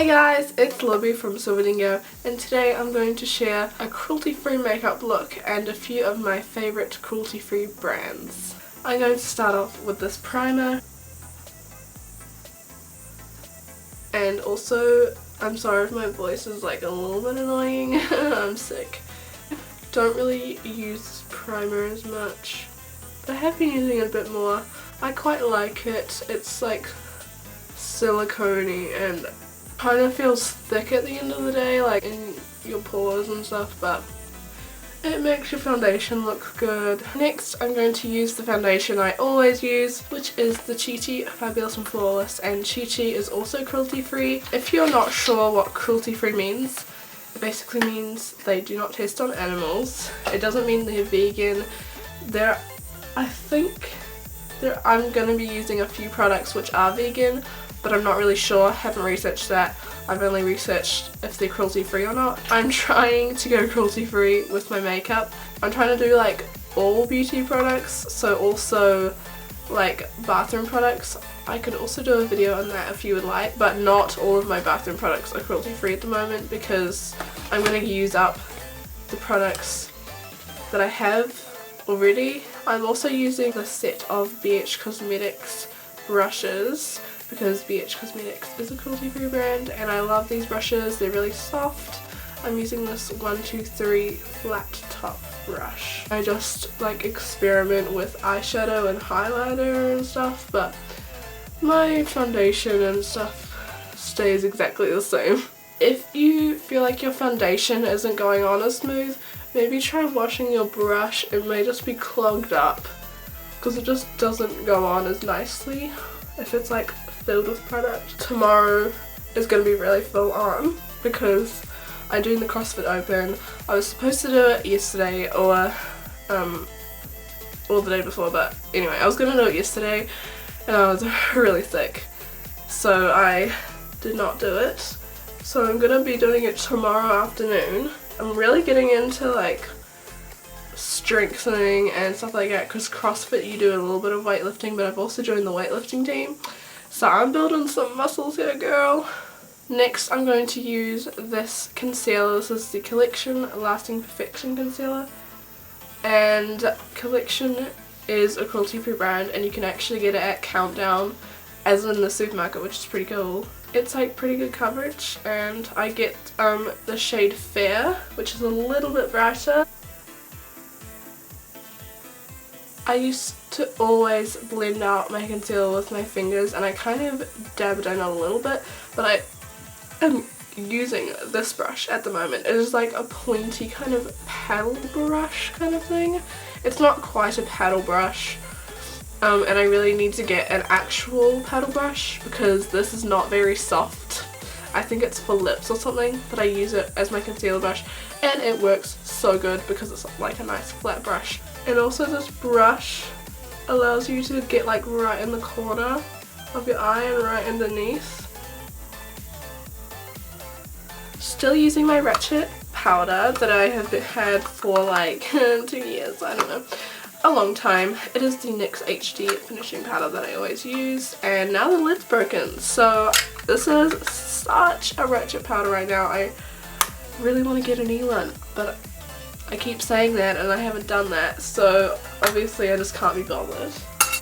Hey guys, it's Libby from Silverdingo, and today I'm going to share a cruelty-free makeup look and a few of my favourite cruelty-free brands. I'm going to start off with this primer, and also I'm sorry if my voice is like a little bit annoying. I'm sick. Don't really use this primer as much, but I have been using it a bit more. I quite like it. It's like silicone-y and kind of feels thick at the end of the day, like in your pores and stuff, but it makes your foundation look good. Next, I'm going to use the foundation I always use, which is the Chi Chi Fabulous and Flawless, and Chi Chi is also cruelty-free. If you're not sure what cruelty-free means, it basically means they do not test on animals. It doesn't mean they're vegan. I'm going to be using a few products which are vegan, but I'm not really sure, haven't researched that. I've only researched if they're cruelty free or not. I'm trying to go cruelty free with my makeup. I'm trying to do like all beauty products, so also like bathroom products. I could also do a video on that if you would like, but not all of my bathroom products are cruelty free at the moment because I'm going to use up the products that I have already. I'm also using the set of BH Cosmetics brushes because BH Cosmetics is a cruelty-free brand and I love these brushes. They're really soft. I'm using this 123 flat top brush. I just like experiment with eyeshadow and highlighter and stuff, but my foundation and stuff stays exactly the same. If you feel like your foundation isn't going on as smooth, maybe try washing your brush. It may just be clogged up because it just doesn't go on as nicely if it's like filled with product. Tomorrow is going to be really full on because I'm doing the CrossFit Open. I was supposed to do it yesterday or the day before, but anyway, I was going to do it yesterday and I was really sick, so I did not do it. So I'm going to be doing it tomorrow afternoon. I'm really getting into like strengthening and stuff like that because CrossFit you do a little bit of weightlifting, but I've also joined the weightlifting team. So I'm building some muscles here, girl. Next, I'm going to use this concealer. This is the Collection Lasting Perfection Concealer. And Collection is a cruelty-free brand and you can actually get it at Countdown, as in the supermarket, which is pretty cool. It's like pretty good coverage, and I get the shade Fair, which is a little bit brighter. I used to always blend out my concealer with my fingers and I kind of dabbed in a little bit, but I am using this brush at the moment. It is like a pointy kind of paddle brush kind of thing. It's not quite a paddle brush, and I really need to get an actual paddle brush because this is not very soft. I think it's for lips or something, but I use it as my concealer brush and it works so good because it's like a nice flat brush. And also this brush allows you to get like right in the corner of your eye and right underneath. Still using my Ratchet powder that I have had for like 2 years, I don't know, a long time. It is the NYX HD finishing powder that I always use, and now the lid's broken, so this is such a Ratchet powder right now. I really want to get a new one, but I keep saying that and I haven't done that, so obviously I just can't be bothered.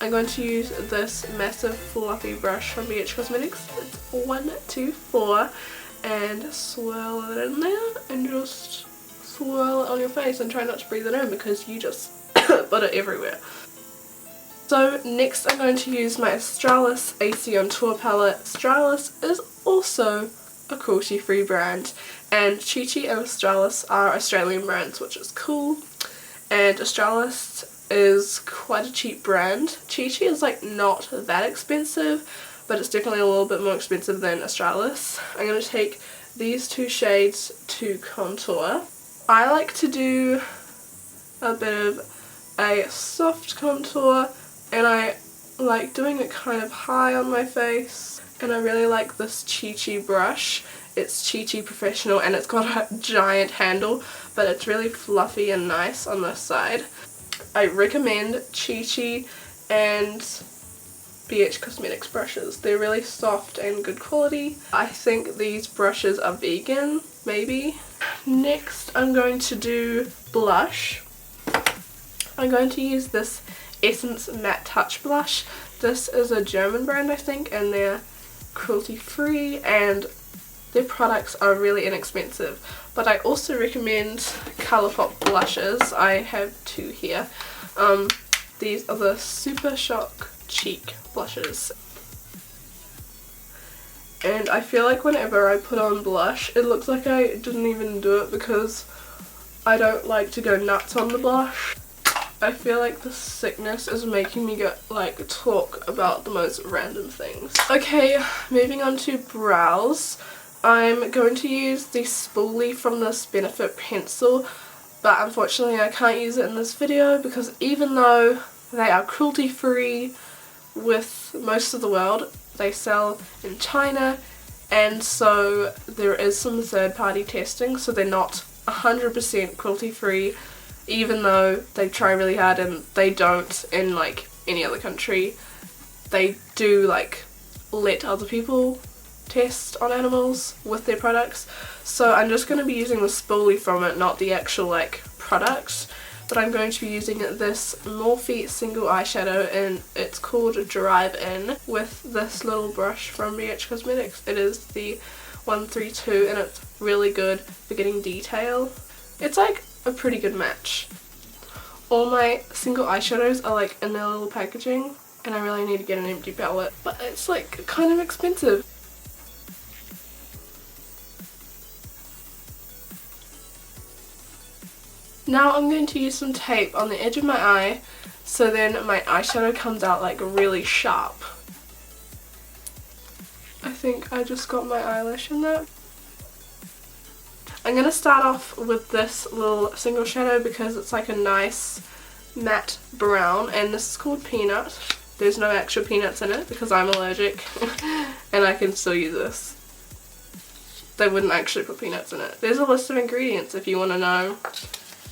I'm going to use this massive fluffy brush from BH Cosmetics. It's 124 and swirl it in there and just swirl it on your face and try not to breathe it in because you just put it everywhere. So next I'm going to use my Australis AC on Tour palette. Australis is also a cruelty-free brand, and Chi Chi and Australis are Australian brands, which is cool. And Australis is quite a cheap brand. Chi Chi is like not that expensive, but it's definitely a little bit more expensive than Australis. I'm going to take these two shades to contour. I like to do a bit of a soft contour and I like doing it kind of high on my face. And I really like this Chi Chi brush. It's Chi Chi Professional and it's got a giant handle, but it's really fluffy and nice on this side. I recommend Chi Chi and BH Cosmetics brushes. They're really soft and good quality. I think these brushes are vegan, maybe. Next I'm going to do blush. I'm going to use this Essence Matte Touch blush. This is a German brand, I think, and they're cruelty free and their products are really inexpensive. But I also recommend Colourpop blushes. I have two here. These are the Super Shock Cheek blushes. And I feel like whenever I put on blush, it looks like I didn't even do it because I don't like to go nuts on the blush. I feel like the sickness is making me talk about the most random things. Okay, moving on to brows. I'm going to use the spoolie from this Benefit pencil, but unfortunately I can't use it in this video because even though they are cruelty free with most of the world, they sell in China, and so there is some third party testing, so they're not 100% cruelty free, even though they try really hard, and they don't in any other country. They do let other people test on animals with their products. So I'm just going to be using the spoolie from it, not the actual product. But I'm going to be using this Morphe single eyeshadow, and it's called Drive In, with this little brush from BH Cosmetics. It is the 132 and it's really good for getting detail. It's a pretty good match. All my single eyeshadows are in their little packaging, and I really need to get an empty palette, but it's kind of expensive. Now I'm going to use some tape on the edge of my eye so then my eyeshadow comes out really sharp. I think I just got my eyelash in that. I'm going to start off with this little single shadow because it's a nice matte brown, and this is called Peanut. There's no actual peanuts in it because I'm allergic and I can still use this. They wouldn't actually put peanuts in it. There's a list of ingredients if you want to know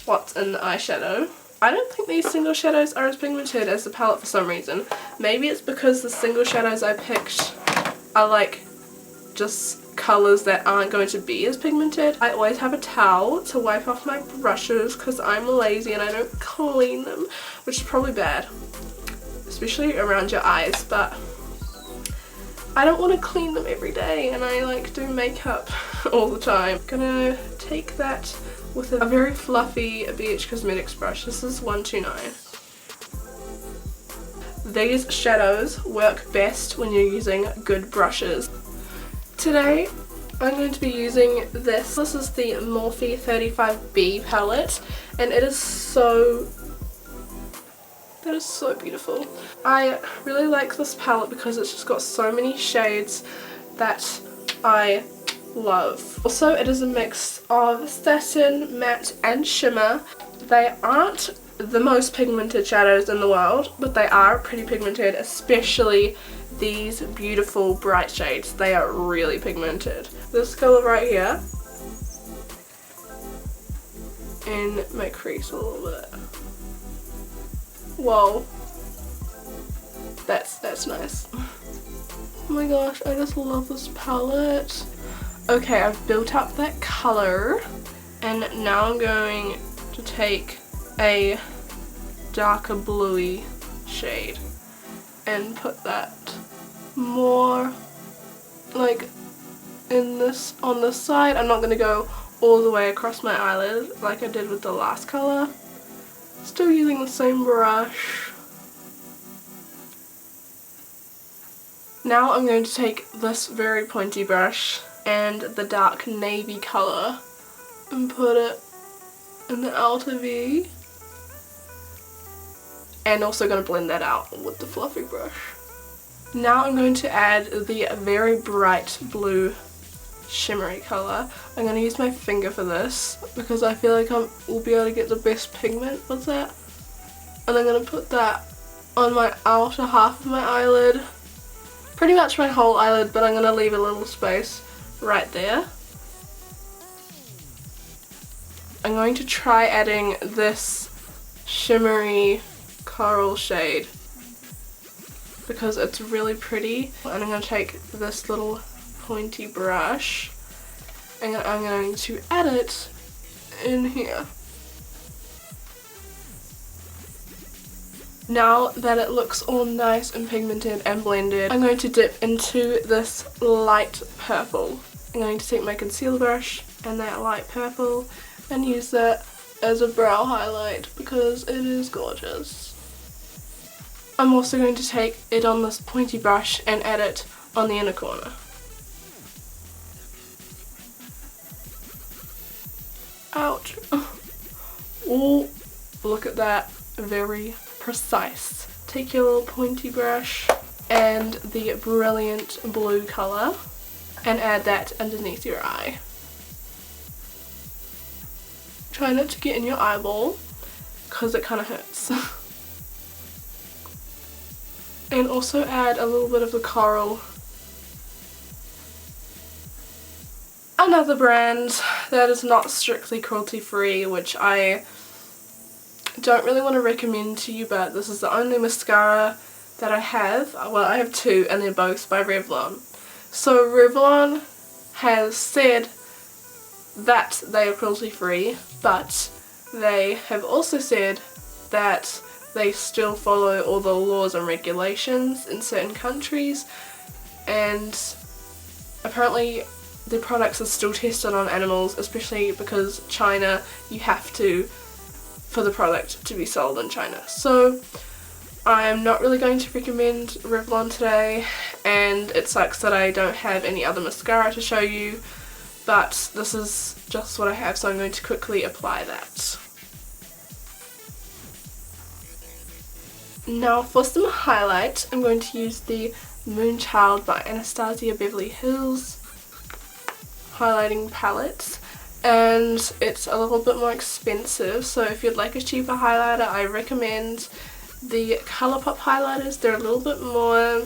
what's in the eyeshadow. I don't think these single shadows are as pigmented as the palette for some reason. Maybe it's because the single shadows I picked are just colours that aren't going to be as pigmented. I always have a towel to wipe off my brushes because I'm lazy and I don't clean them, which is probably bad, especially around your eyes, but I don't want to clean them every day, and I do makeup all the time. I'm gonna take that with a very fluffy BH Cosmetics brush. This is 129. These shadows work best when you're using good brushes. Today I'm going to be using this. This is the Morphe 35B palette, and it is so beautiful. I really like this palette because it's just got so many shades that I love. Also, it is a mix of satin, matte and shimmer. They aren't the most pigmented shadows in the world, but they are pretty pigmented, especially these beautiful bright shades. They are really pigmented. This color right here in my crease a little bit. Whoa, that's nice. Oh my gosh, I just love this palette. Okay, I've built up that color, and now I'm going to take a darker bluey shade and put that more in this on this side. I'm not going to go all the way across my eyelid like I did with the last color. Still using the same brush. Now I'm going to take this very pointy brush and the dark navy color and put it in the outer V, and also going to blend that out with the fluffy brush. Now I'm going to add the very bright blue shimmery color. I'm going to use my finger for this because I feel like I will be able to get the best pigment with that. And I'm going to put that on my outer half of my eyelid. Pretty much my whole eyelid, but I'm going to leave a little space right there. I'm going to try adding this shimmery coral shade because it's really pretty. And I'm going to take this little pointy brush and I'm going to add it in here. Now that it looks all nice and pigmented and blended, I'm going to dip into this light purple. I'm going to take my concealer brush and that light purple and use that as a brow highlight because it is gorgeous. I'm also going to take it on this pointy brush and add it on the inner corner. Ouch. Oh, look at that. Very precise. Take your little pointy brush and the brilliant blue colour and add that underneath your eye. Try not to get in your eyeball because it kind of hurts. And also add a little bit of the coral. Another brand that is not strictly cruelty free, which I don't really want to recommend to you, but this is the only mascara that I have. Well, I have two and they're both by Revlon. So Revlon has said that they are cruelty free, but they have also said that they still follow all the laws and regulations in certain countries, and apparently the products are still tested on animals, especially because China, you have to for the product to be sold in China. So I'm not really going to recommend Revlon today, and it sucks that I don't have any other mascara to show you, but this is just what I have, so I'm going to quickly apply that. Now for some highlight, I'm going to use the Moonchild by Anastasia Beverly Hills highlighting palette, and it's a little bit more expensive, so if you'd like a cheaper highlighter, I recommend the Colourpop highlighters. They're a little bit more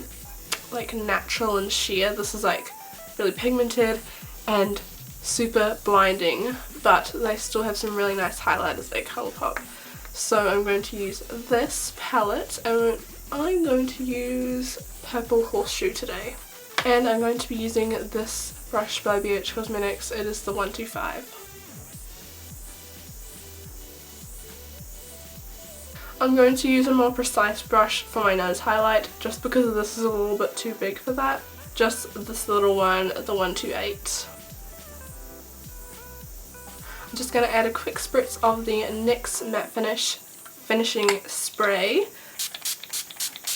like natural and sheer. This is like really pigmented and super blinding, but they still have some really nice highlighters at Colourpop. So I'm going to use this palette, and I'm going to use Purple Horseshoe today. And I'm going to be using this brush by BH Cosmetics. It is the 125. I'm going to use a more precise brush for my nose highlight, just because this is a little bit too big for that. Just this little one, the 128. I'm just going to add a quick spritz of the NYX Matte Finish Finishing Spray.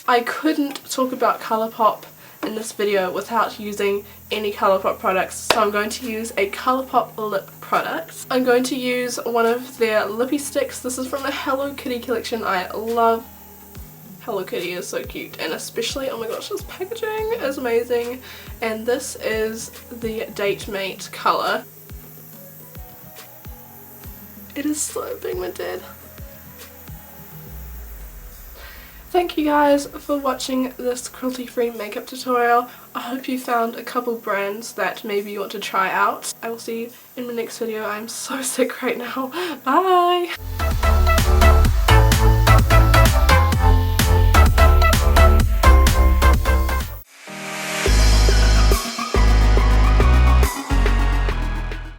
I couldn't talk about Colourpop in this video without using any Colourpop products, so I'm going to use a Colourpop lip product. I'm going to use one of their lippy sticks. This is from the Hello Kitty collection. I love Hello Kitty, is so cute, and especially, oh my gosh, this packaging is amazing. And this is the Date Mate colour. It is so pigmented. Thank you guys for watching this cruelty-free makeup tutorial. I hope you found a couple brands that maybe you want to try out. I will see you in my next video. I'm so sick right now. Bye!